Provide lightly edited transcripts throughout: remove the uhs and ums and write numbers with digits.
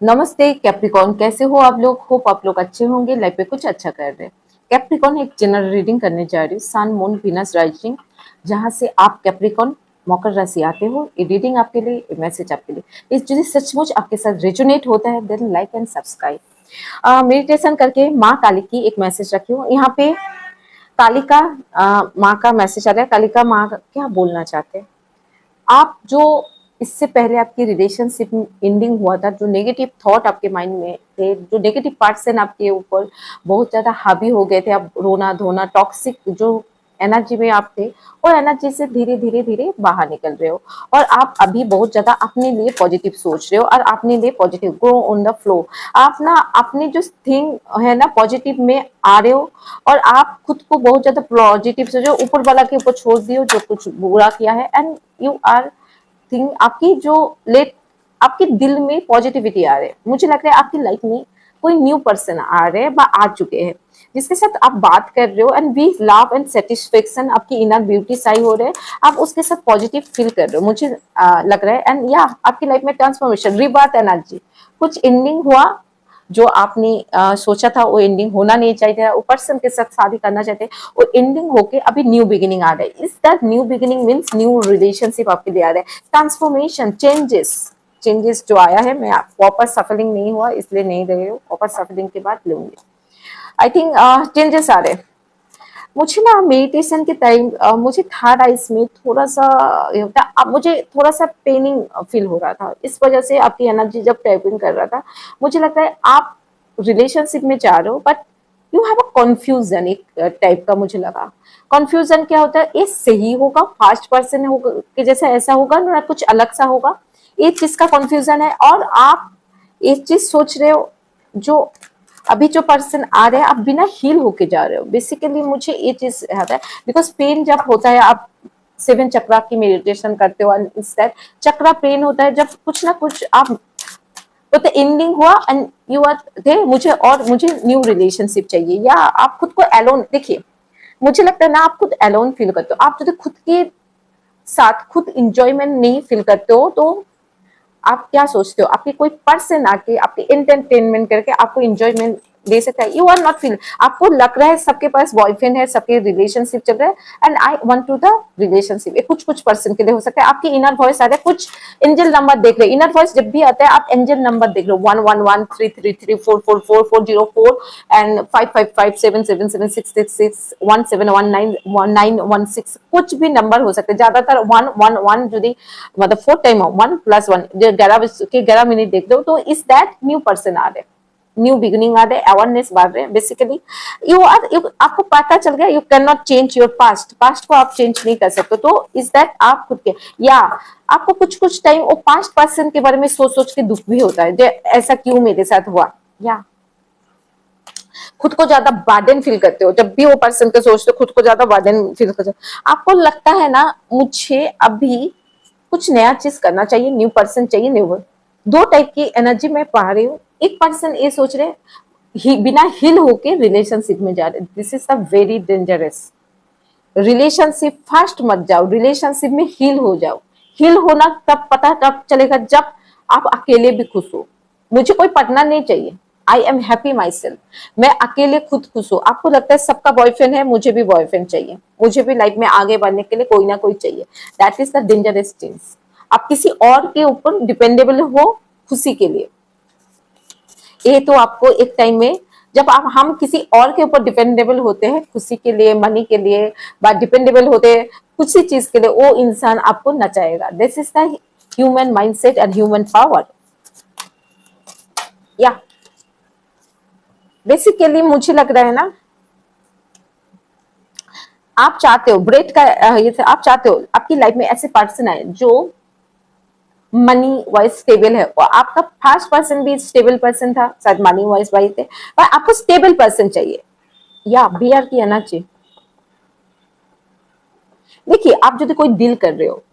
नमस्ते कैप्रिकॉन, कैसे हो आप लोग? होप आप लोग अच्छे होंगे, लाइफ पे कुछ अच्छा कर रहे हैं। कैप्रिकॉन एक जनरल रीडिंग करने जा रही हूँ, सन मून वीनस राइजिंग, जहाँ से आप कैप्रिकॉन मकर राशि आते हो। ये रीडिंग आपके लिए, ये मैसेज आपके लिए। इस यदि सचमुच आपके साथ रेजोनेट होता है then like and subscribe. Meditation करके माँ काली की एक मैसेज रखी हूँ यहाँ पे। कालिका माँ का मैसेज आ रहा है। कालिका माँ क्या बोलना चाहते हैं? आप जो इससे पहले आपकी रिलेशनशिप एंडिंग हुआ था, जो नेगेटिव थॉट आपके माइंड में थे, जो नेगेटिव पर्सन आपके ऊपर बहुत ज्यादा हावी हो गए थे, आप रोना धोना टॉक्सिक जो एनर्जी में आप थे, और एनर्जी से धीरे धीरे धीरे बाहर निकल रहे हो। और आप अभी बहुत ज्यादा अपने लिए पॉजिटिव सोच रहे हो और अपने लिए positive go on the flow. आप ना अपनी जो थिंग है ना पॉजिटिव में आ रहे हो, और आप खुद को बहुत ज्यादा पॉजिटिव से जो ऊपर वाला के ऊपर छोड़ दियो जो कुछ बुरा किया है, एंड यू आर थिंक आपकी जो लेट आपके दिल में पॉजिटिविटी आ रही है। मुझे लग रहा है आपकी लाइफ में कोई न्यू पर्सन आ रहे हैं, आ चुके हैं, जिसके साथ आप बात कर रहे हो, and we love and satisfaction आपकी इनर ब्यूटी साई हो रहे हैं। आप उसके साथ पॉजिटिव फील कर रहे हो, मुझे लग रहा है। एंड या आपकी लाइफ में ट्रांसफॉर्मेशन, रिबर्थ एनर्जी, कुछ एंडिंग हुआ जो आपने सोचा था वो एंडिंग होना नहीं चाहिए था। वो पर्सन के साथ शादी करना चाहते वो एंडिंग होके अभी न्यू बिगिनिंग आ रहा है। इस that new beginning means new relationship आपके लिए आ रहा है। ट्रांसफॉर्मेशन, चेंजेस, चेंजेस जो आया है। मैं प्रॉपर सफलिंग नहीं हुआ इसलिए नहीं रहे हो, प्रॉपर सफलिंग के बाद लूंगी। आई थिंक चेंजेस आ रहे हैं। मुझे ना मेडिटेशन के टाइम मुझे थर्ड आइज में थोड़ा सा ये होता है, अब मुझे थोड़ा सा पेनिंग फील हो रहा था। इस वजह से आपकी एनर्जी जब टैपिंग कर रहा था, मुझे लगता है आप रिलेशनशिप में जा रहे हो, but you have a confusion एक टाइप का। मुझे लगा कंफ्यूजन क्या होता है, ये सही होगा, फास्ट पर्सन होगा कि जैसा ऐसा होगा ना, कुछ अलग सा होगा, ये चीज का कंफ्यूजन है। और आप एक चीज सोच रहे हो, जो अभी जो पर्सन आ रहे हैं आप बिना हील होके जा रहे हो। बेसिकली मुझे ये चीज आता है, बिकॉज पेन जब होता है, आप सेवन चक्रा की मेडिटेशन करते हो, इंस्टेड चक्रा पेन होता है जब कुछ ना कुछ आप तो एंडिंग हुआ एंड यू आर थे मुझे न्यू रिलेशनशिप चाहिए, या आप खुद को एलोन देखिए। मुझे लगता है ना आप खुद एलोन फील करते हो। आप यदि खुद के साथ खुद इंजॉयमेंट नहीं फील करते हो तो आप क्या सोचते हो आपके कोई पर्सन आके आपके एंटरटेनमेंट करके आपको इंजॉयमेंट दे सकता है? यू आर नॉट फील, आपको लग रहा है सबके पास बॉयफ्रेंड है, सबके रिलेशनशिप चल रहा है, and I want to the relationship. ये कुछ कुछ पर्सन के लिए हो सकता है। आपकी इनर वॉइस आ रहा है, कुछ एंजल नंबर देख रहे हैं। इनर वॉइस जब भी आता है आप एंजल नंबर देख रहे हो, 1113334444404 एंड 5557776617191916, कुछ भी नंबर हो सकते हैं। ज्यादातर 111 यदि मतलब 4 टाइम 1+1 11 मिनट देख दो तो इस दैट न्यू पर्सन आ रहे, न्यू बिगिनिंग आ रहे, अवेयरनेस बढ़ रहे। बेसिकली आपको पता चल गया, you can not change your past, past को आप चेंज नहीं कर सकते। तो इस दैट आप खुद के, या आपको कुछ कुछ टाइम वो पास्ट पर्सन के बारे में सोच सोच के दुख भी होता है, ऐसा क्यों मेरे साथ हुआ, या खुद को ज्यादा बार्डन फील करते हो। जब भी वो पर्सन को सोचते हो खुद को ज्यादा बार्डन फील करते हो। आपको लगता है ना मुझे अभी कुछ नया चीज करना चाहिए, न्यू पर्सन चाहिए, न्यू। दो टाइप की एनर्जी में पा रही हूँ। एक पर्सन ये सोच रहे बिना हिल होके रिलेशनशिप में जा रहे, this is the very dangerous. Relationship fast मत जाओ, रिलेशनशिप में हील हो जाओ। हील होना तब पता कब चलेगा जब आप अकेले भी खुश हो। मुझे कोई पार्टनर नहीं चाहिए, I am happy my self. मैं अकेले खुद खुश हूँ। आपको लगता है सबका बॉयफ्रेंड है, मुझे भी बॉयफ्रेंड चाहिए, मुझे भी लाइफ में आगे बढ़ने के लिए कोई ना कोई चाहिए। That is the dangerous things. आप किसी और के ऊपर डिपेंडेबल हो खुशी के लिए। ये तो आपको एक टाइम में जब आप हम किसी और के ऊपर डिपेंडेबल होते हैं खुशी के लिए, मनी के लिए, बट डिपेंडेबल होते हैं किसी चीज के लिए, वो इंसान आपको नचाएगा। This is the human mindset and human power. या बेसिकली मुझे लग रहा है ना आप चाहते हो ब्रेड का ये आप चाहते हो आपकी लाइफ में ऐसे पर्सन आए जो मनी वाइज स्टेबल है, और आपका फर्स्ट पर्सन भी स्टेबल पर्सन था, शायद मनी वाइज वाइज थे, पर आपको स्टेबल पर्सन चाहिए। या बियर की एनर्जी देखिए। आप यदि कोई डील कर रहे हो,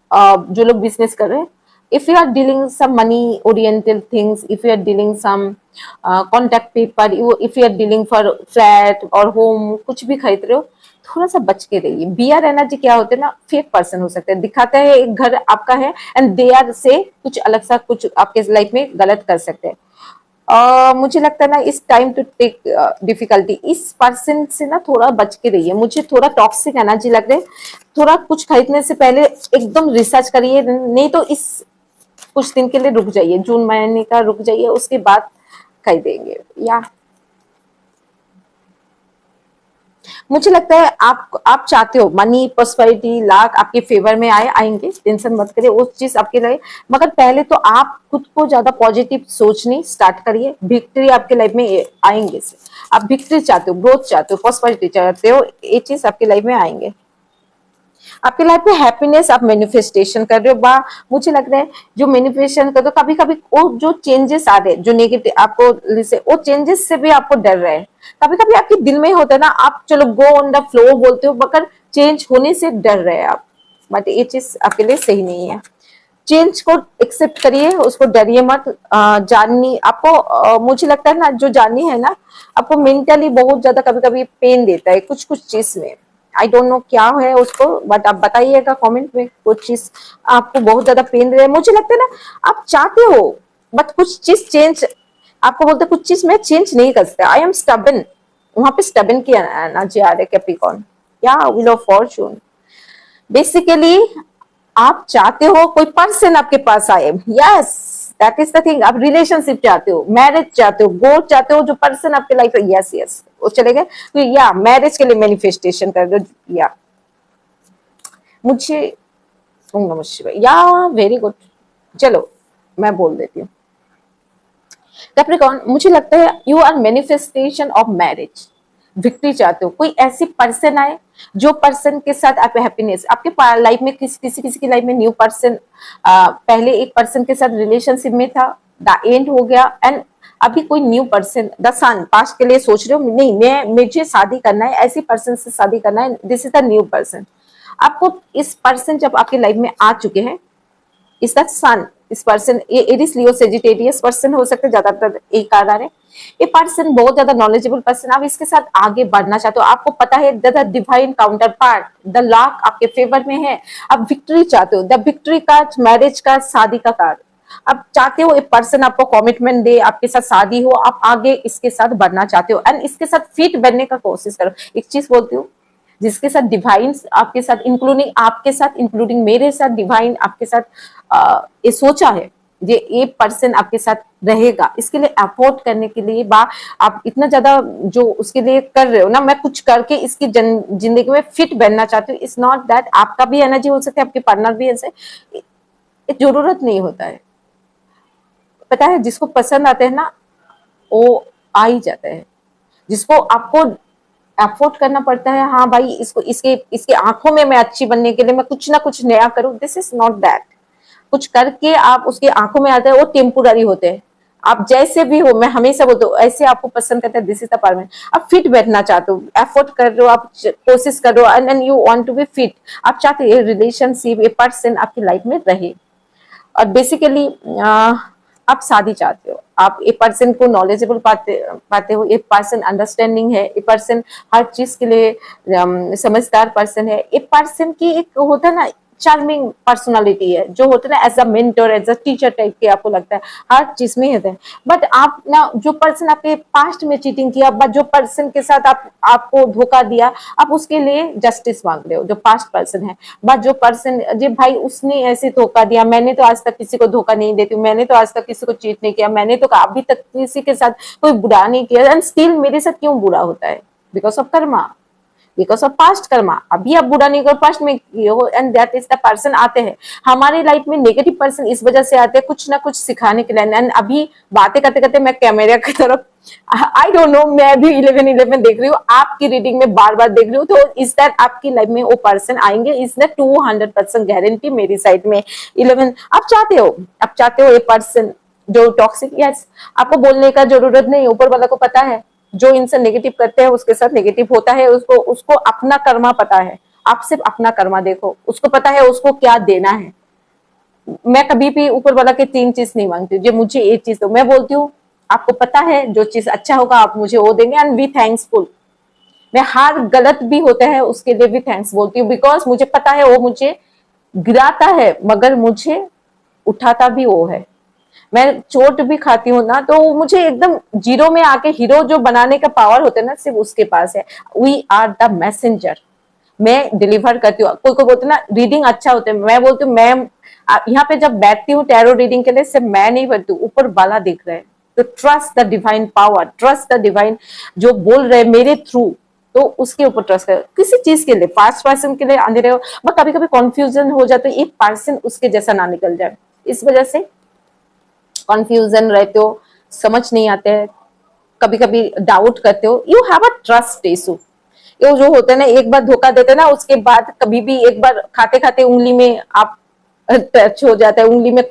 जो लोग बिजनेस कर रहे हैं, if you are dealing some money oriented things, if you are dealing some contact paper, if you are dealing for flat और होम, कुछ भी खरीद रहे हो, थोड़ा सा बच के रहिए। बीआर एनर्जी क्या होते हैं ना, फेक पर्सन हो सकते हैं, दिखाते हैं एक घर आपका है एंड दे आर से कुछ अलग सा कुछ आपके लाइफ में गलत कर सकते हैं। मुझे लगता है ना इस टाइम टू टेक डिफिकल्टी, इस पर्सन से ना थोड़ा बच के रहिए। मुझे थोड़ा टॉक्सिक एनर्जी लग रही है। थोड़ा कुछ खरीदने से पहले एकदम रिसर्च करिए, नहीं तो इस कुछ दिन के लिए रुक जाइए, जून महीने का रुक जाइए, उसके बाद खरीदेंगे। या मुझे लगता है आप चाहते हो मनी प्रॉस्पेरिटी लाख आपके फेवर में आएंगे, टेंशन मत करिए, वो चीज आपके लिए। मगर पहले तो आप खुद को ज्यादा पॉजिटिव सोचनी स्टार्ट करिए, विक्ट्री आपके लाइफ में आएंगे। आप विक्ट्री चाहते हो, ग्रोथ चाहते हो, प्रॉस्पेरिटी चाहते हो, ये चीज आपके लाइफ में आएंगे। आपके लाइफ में हैप्पीनेस आप मैनिफेस्टेशन कर रहे हो। बा मुझे लग रहा है जो मैनिफेस्टेशन कर रहे हो, कभी कभी वो जो चेंजेस आ रहे हैं जो नेगेटिव आपको, वो चेंजेस से भी आपको डर रहे हैं। कभी कभी आपके दिल में होता है ना, आप चलो गो ऑन द फ्लो बोलते हो, मगर चेंज होने से डर रहे हैं आप। बट ये चीज आपके लिए सही नहीं है। चेंज को एक्सेप्ट करिए, उसको डरिए मत। जाननी आपको, मुझे लगता है ना जो जाननी है ना, आपको मेंटली बहुत ज्यादा कभी कभी पेन देता है कुछ कुछ चीज में। आई डोंट नो क्या है उसको, बट आप बताइएगा कमेंट में, कुछ चीज आपको बहुत ज्यादा पेन दे रहा है। मुझे लगता है ना आप चाहते हो, बट कुछ चीज चेंज, आपको बोलते कुछ चीज में चेंज नहीं कर सकते। आई एम स्टबन, वहां पे स्टबन की एनर्जी आ रहे कैप्रिकॉर्न या व्हील ऑफ फॉर्चून। बेसिकली आप चाहते हो कोई पर्सन आपके पास आए, yes that is the thing. आप रिलेशनशिप चाहते हो, मैरिज चाहते हो, गोल चाहते हो, जो पर्सन आपके लाइफ में, यस यस वो चले गए। तो या मैरिज के लिए मैनिफेस्टेशन कर दो। या मुझे ओम नमः शिवाय, या वेरी गुड। चलो मैं बोल देती हूँ कैप्रिकॉर्न, मुझे लगता है you are manifestation of marriage. Victory चाहते हो, कोई ऐसी पर्सन आए जो पर्सन के साथ आप हैप्पीनेस आपके लाइफ में, किसी की लाइफ में न्यू पर्सन, पहले एक पर्सन के साथ रिलेशनशिप में था, द एंड हो गया एंड अभी कोई new person, the sun past के लिए सोच रहे हो, नहीं मुझे शादी करना है, ऐसी पर्सन से शादी करना है, this is the new person. आपको इस पर्सन जब आपके लाइफ में आ चुके हैं, इस द सन, इस पर्सन ये एरिस लियो सेजिटेरियस पर्सन हो सकते हैं, ज्यादातर एक आ रहा है। ये पर्सन बहुत ज्यादा नॉलेजेबल पर्सन, आप इसके साथ आगे बढ़ना चाहते हो, आपको पता है the divine counter part, the lock आपके फेवर में है। आप विक्ट्री चाहते हो, द विक्ट्री कार्ड, मैरिज का, शादी का कार्ड। आप चाहते हो एक पर्सन आपको कमिटमेंट दे, आपके साथ शादी हो, आप आगे इसके साथ बढ़ना चाहते हो एंड इसके साथ फिट बनने का कोशिश करो। एक चीज बोलती हूँ, जिसके साथ डिवाइन आपके साथ, इंक्लूडिंग आपके साथ, इंक्लूडिंग मेरे साथ, डिवाइन आपके साथ ये सोचा है, ये पर्सन आपके साथ रहेगा, इसके लिए अफोर्ड करने के लिए आप इतना ज्यादा जो उसके लिए कर रहे हो ना, मैं कुछ करके इसकी जिंदगी में फिट बनना चाहती हूँ। इट्स नॉट दैट आपका भी एनर्जी हो सकता है, आपके पार्टनर भी ऐसे, जरूरत नहीं होता है। पता है जिसको पसंद आते हैं ना, वो आ ही जाता है। जिसको आपको एफोर्ड करना पड़ता है, हाँ भाई इसको, इसके इसके आंखों में मैं अच्छी बनने के लिए मैं कुछ ना कुछ नया करूं, दिस इज नॉट दैट। कुछ करके आप उसकी आंखों में आते हैं, वो टेम्पोररी होते हैं। आप जैसे भी हो, मैं हमेशा बोलती हूँ, ऐसे आपको पसंद करते हैं, दिस इज द परमानेंट। आप फिट बैठना चाहते हो, एफोर्ट कर रहे हो, आप कोशिश कर रहे हो and you want to be fit. आप चाहते हो रिलेशनशिप, ए पर्सन आपकी लाइफ में रहे। और बेसिकली आप शादी चाहते हो, आप एक पर्सन को नॉलेजेबल पाते हो, एक पर्सन अंडरस्टैंडिंग है, एक पर्सन हर चीज के लिए समझदार पर्सन है, एक पर्सन की एक होता है ना चार्मिंग पर्सनालिटी है, जो होता है ना as a mentor, as a teacher type के आपको लगता है, हर चीज में होता है। बट आप ना जो पर्सन आपके पास्ट में चीटिंग किया, बट जो पर्सन के साथ आपको धोखा दिया, आप उसके लिए जस्टिस मांग रहे हो, जो पास्ट पर्सन है। बट जो पर्सन, जी भाई उसने ऐसे धोखा दिया, मैंने तो आज तक किसी को धोखा नहीं देती हूँ, मैंने तो आज तक किसी को चीट नहीं किया, मैंने तो अभी तक किसी के साथ कोई बुरा नहीं किया एंड स्टिल मेरे साथ क्यों बुरा होता है? Because of Karma, because of past Karma. अभी आप बुरा नहीं करो, पास्ट में किए हो and that is the person आते हैं हमारे लाइफ में। नेगेटिव पर्सन इस वजह से आते हैं कुछ ना कुछ सिखाने के लिए। एंड अभी बातें करते करते मैं कैमरा की तरफ, आई डोंट नो, मैं भी 11-11 देख रही हूँ, आपकी रीडिंग में बार बार देख रही हूँ, तो इज दैट आपकी लाइफ में वो पर्सन आएंगे, इज दैट 200% गारंटी मेरी साइड में। 11 आप चाहते हो ये पर्सन जो टॉक्सिक, यस आपको बोलने का जरूरत नहीं, ऊपर वाला को पता है जो इनसे नेगेटिव करते हैं उसके साथ नेगेटिव होता है, उसको उसको अपना कर्मा पता है। आप सिर्फ अपना कर्मा देखो, उसको पता है उसको क्या देना है। मैं कभी भी ऊपर वाला के 3 चीज नहीं मांगती, जो मुझे एक चीज दो, मैं बोलती हूँ आपको पता है जो चीज अच्छा होगा आप मुझे वो देंगे एंड बी थैंक्सफुल। मैं हर गलत भी होता है उसके लिए भी थैंक्स बोलती हूँ, बिकॉज मुझे पता है वो मुझे गिराता है मगर मुझे उठाता भी वो है। मैं चोट भी खाती हूँ ना, तो मुझे एकदम जीरो में आके हीरो जो बनाने का पावर होता है ना, सिर्फ उसके पास है। We are the messenger. मैं डिलीवर करती हूँ। कोई कोई बोलते ना रीडिंग अच्छा होता है, मैं बोलती हूँ मैं यहाँ पे जब बैठती हूँ टैरो रीडिंग के लिए, सिर्फ मैं नहीं बैठती हूँ, ऊपर वाला दिख रहा है। तो trust the divine power, trust the divine जो बोल रहे मेरे थ्रू, तो उसके ऊपर ट्रस्ट करो। किसी चीज के लिए, पास्ट पर्सन के लिए अंधेरे हो, बट कभी कभी कंफ्यूजन हो जाता है, एक पर्सन उसके जैसा ना निकल जाए, इस वजह से कंफ्यूजन रहते हो, समझ नहीं आते हैं, कभी कभी डाउट करते हो। You have a trust issue. ये जो होता है ना, एक बार धोखा देते ना, उसके बाद कभी भी एक बार खाते खाते उंगली में आप टच हो जाता है, उंगली में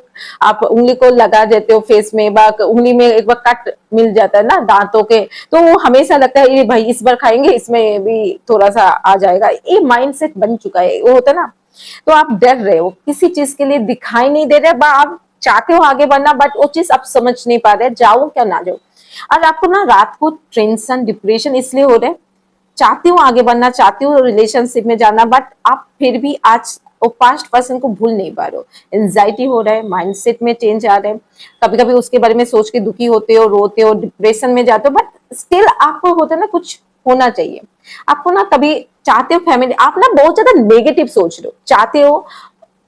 आप उंगली को लगा देते हो फेस में, उंगली में एक बार कट मिल जाता है ना दांतों के, तो वो हमेशा लगता है ये भाई इस बार खाएंगे इसमें भी थोड़ा सा आ जाएगा, ये माइंडसेट बन चुका है, वो होता है ना। तो आप डर रहे हो किसी चीज के लिए, दिखाई नहीं दे रहे, आप चाहते हो आगे बढ़ना, बट वो चीज आप समझ नहीं पा रहे, जाऊं क्या ना जाऊं। और आपको ना रात को टेंशन डिप्रेशन इसलिए हो रहे, चाहती हूँ आगे बढ़ना, चाहती हूँ रिलेशनशिप में जाना, बट आप फिर भी आज वो पास्ट पर्सन को भूल नहीं पा रहे हो। एंजाइटी हो रहा है, माइंडसेट में चेंज आ रहे हैं, कभी कभी उसके बारे में सोच के दुखी होते हो, रोते हो, डिप्रेशन में जाते हो, बट स्टिल आपको होता है ना कुछ होना चाहिए। आपको ना कभी चाहते हो फैमिली, आप ना बहुत ज्यादा नेगेटिव सोच रहे हो, चाहते हो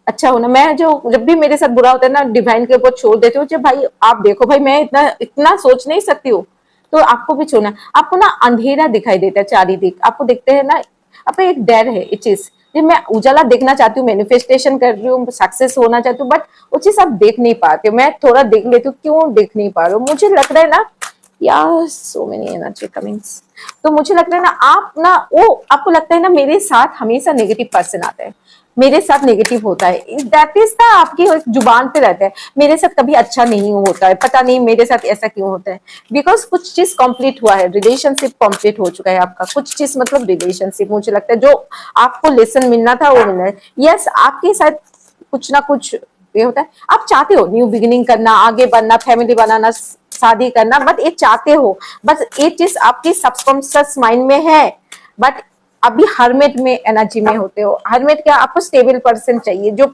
अच्छा होना। मैं जो जब भी मेरे साथ बुरा होता है ना, डिवाइन के ऊपर छोड़ देती हूँ, जब भाई आप देखो भाई मैं इतना इतना सोच नहीं सकती हूँ, तो आपको भी छोड़ना। आपको ना अंधेरा दिखाई देता है चारिदिक, आपको देखते हैं ना, आपको एक डर है ये चीज, जो मैं उजाला देखना चाहती हूँ, मैनिफेस्टेशन कर रही हूँ, सक्सेस होना चाहती हूँ, बट वो चीज आप देख नहीं पाते हो। मैं थोड़ा देख लेती हूँ, क्यों देख नहीं पा रहे हो, मुझे लग रहा है ना यार सो मेनी एनर्जी कमिंग्स, तो मुझे लगता है ना आप ना वो आपको लगता है ना मेरे साथ हमेशा नेगेटिव पर्सन आता है, मेरे साथ नेगेटिव होता है, दैट इज ना आपकी जुबान पे रहता है, मेरे साथ कभी अच्छा नहीं होता है, पता नहीं मेरे साथ ऐसा क्यों होता है। बिकॉज कुछ चीज कंप्लीट हुआ है, रिलेशनशिप कंप्लीट हो चुका है आपका, कुछ चीज मतलब रिलेशनशिप, मुझे लगता है जो आपको लेसन मिलना था वो मिलना है। यस आपके साथ कुछ ना कुछ ये होता है, आप चाहते हो न्यू बिगिनिंग करना, आगे बढ़ना, फैमिली बनाना, शादी करना, बट ये चाहते हो, बस ये चीज आपकी सबकॉन्शियस माइंड में है, बट अभी हरमेट में एनर्जी में होते हो। हरमेट क्या, आपको स्टेबल पर्सन चाहिए, जो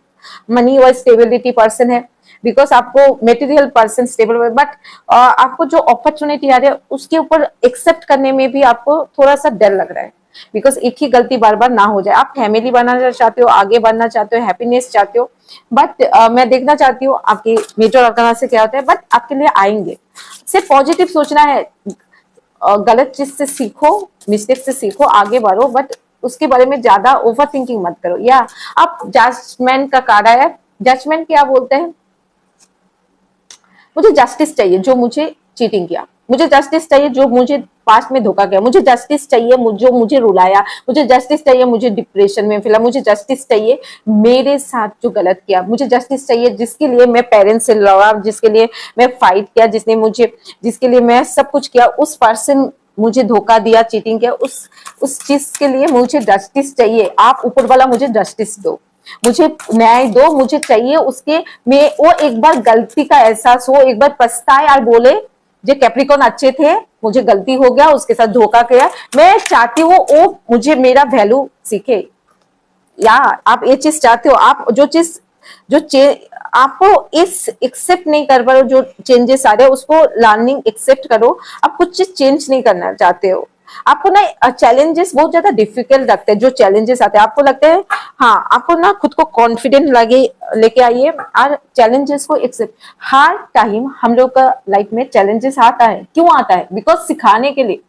मनी और स्टेबिलिटी पर्सन है, बिकॉज आपको मेटीरियल पर्सन स्टेबल, बट आपको जो अपॉर्चुनिटी आ रही है उसके ऊपर एक्सेप्ट करने में भी आपको थोड़ा सा डर लग रहा है, बिकॉज एक ही गलती बार बार ना हो जाए। आप फैमिली बनाना चाहते हो, आगे बढ़ना चाहते हो, हैप्पीनेस चाहते हो, बट मैं देखना चाहती हूँ आपके मेजर ऑर्गन से क्या होता है, बट आपके लिए आएंगे। सिर्फ पॉजिटिव सोचना है, गलत चीज से सीखो, मिस्टेक से सीखो, आगे बढ़ो, बट उसके बारे में ज्यादा ओवर थिंकिंग मत करो। या आप जजमेंट का कार्ड है, जजमेंट क्या बोलते हैं, मुझे जस्टिस चाहिए जो मुझे चीटिंग किया, मुझे जस्टिस चाहिए जो मुझे पास्ट में धोखा किया, मुझे जस्टिस चाहिए जो मुझे रुलाया, मुझे जस्टिस चाहिए मुझे डिप्रेशन में फिलहाल, मुझे जस्टिस चाहिए मेरे साथ जो गलत किया, मुझे जस्टिस चाहिए जिसके लिए मैं पेरेंट्स से लड़ा, जिसके लिए मैं फाइट किया, जिसके लिए मैं सब कुछ किया, उस पर्सन मुझे धोखा दिया, चीटिंग किया, उस चीज के लिए मुझे जस्टिस चाहिए। आप ऊपर वाला मुझे जस्टिस दो, मुझे न्याय दो, मुझे चाहिए उसके में वो एक बार गलती का एहसास हो, एक बार पछताए और बोले जो कैप्रिकॉन अच्छे थे, मुझे गलती हो गया, उसके साथ धोखा किया, मैं चाहती हूँ वो मुझे मेरा वैल्यू सीखे। या आप ये चीज चाहते हो, आप जो चीज जो आपको इस एक्सेप्ट नहीं कर पा रहे हो, जो चेंजेस आ रहे हो उसको लर्निंग एक्सेप्ट करो। आप कुछ चीज चेंज नहीं करना चाहते हो, आपको ना चैलेंजेस बहुत ज्यादा डिफिकल्ट लगते हैं, जो चैलेंजेस आते हैं आपको लगता है, हाँ आपको ना खुद को कॉन्फिडेंट लगे, लेके आइए और चैलेंजेस को एक्सेप्ट। हर टाइम हम लोग का लाइफ में चैलेंजेस आता है, क्यों आता है, बिकॉज सिखाने के लिए,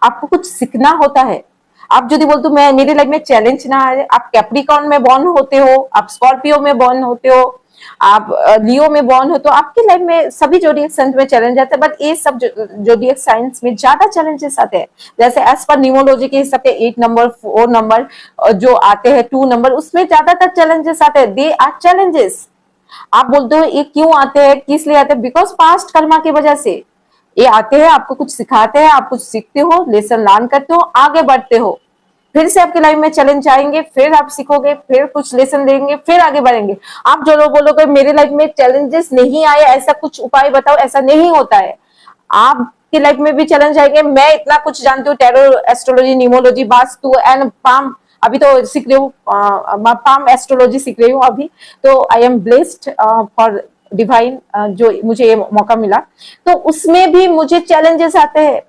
आपको कुछ सीखना होता है। आप यदि बोलते हो मैं मेरी लाइफ में चैलेंज ना आए, आप कैप्रिकॉर्न में बॉर्न होते हो, आप स्कॉर्पियो में बॉर्न होते हो, आप लियो में बॉर्न हो, तो आपकी लाइफ में सभी जोडिएक साइन में चैलेंज आते हैं, बट ये सब जोडिएक साइंस में ज्यादा चैलेंजेस आते हैं। जैसे एज पर न्यूमरोलॉजी के हिसाब से 8 नंबर 4 नंबर जो आते हैं 2 नंबर, उसमें ज्यादातर चैलेंजेस आते हैं, दे आर चैलेंजेस। आप बोलते हो ये क्यों आते हैं, किस लिए आते हैं, बिकॉज पास्ट कर्मा की वजह से ये आते हैं, आपको कुछ सिखाते हैं, आप कुछ सीखते हो, लेसन लर्न करते हो, आगे बढ़ते हो, फिर से आपके लाइफ में चैलेंज आएंगे, फिर आप सीखोगे, फिर कुछ लेसन देंगे, फिर आगे बढ़ेंगे। आप जो लोग बोलोगे मेरे लाइफ में चैलेंजेस नहीं आए, ऐसा कुछ उपाय बताओ, ऐसा नहीं होता है। आप आपकी लाइफ में भी चैलेंज आएंगे। मैं इतना कुछ जानती हूँ, tarot, astrology, numerology, vastu and palm, अभी तो सीख रही हूँ, पाम एस्ट्रोलॉजी सीख रही हूँ अभी। तो I am blessed for divine, जो मुझे ये मौका मिला। तो उसमें भी मुझे चैलेंजेस आते हैं।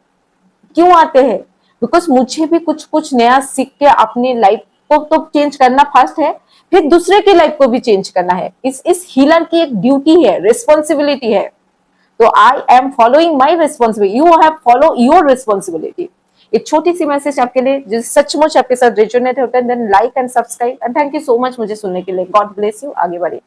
क्यों आते हैं? बिकॉज मुझे भी कुछ कुछ नया सीख के अपनी लाइफ को तो चेंज करना फर्स्ट है, फिर दूसरे की लाइफ को भी चेंज करना है। इस हीलर की एक ड्यूटी है, रिस्पॉन्सिबिलिटी है। तो I am following my responsibility, you have follow your responsibility. एक छोटी सी मैसेज आपके लिए, जो सचमुच आपके साथ रेजोनेट होता है, then like and subscribe and thank you so much मुझे सुनने के लिए। God bless you. आगे बढ़िए।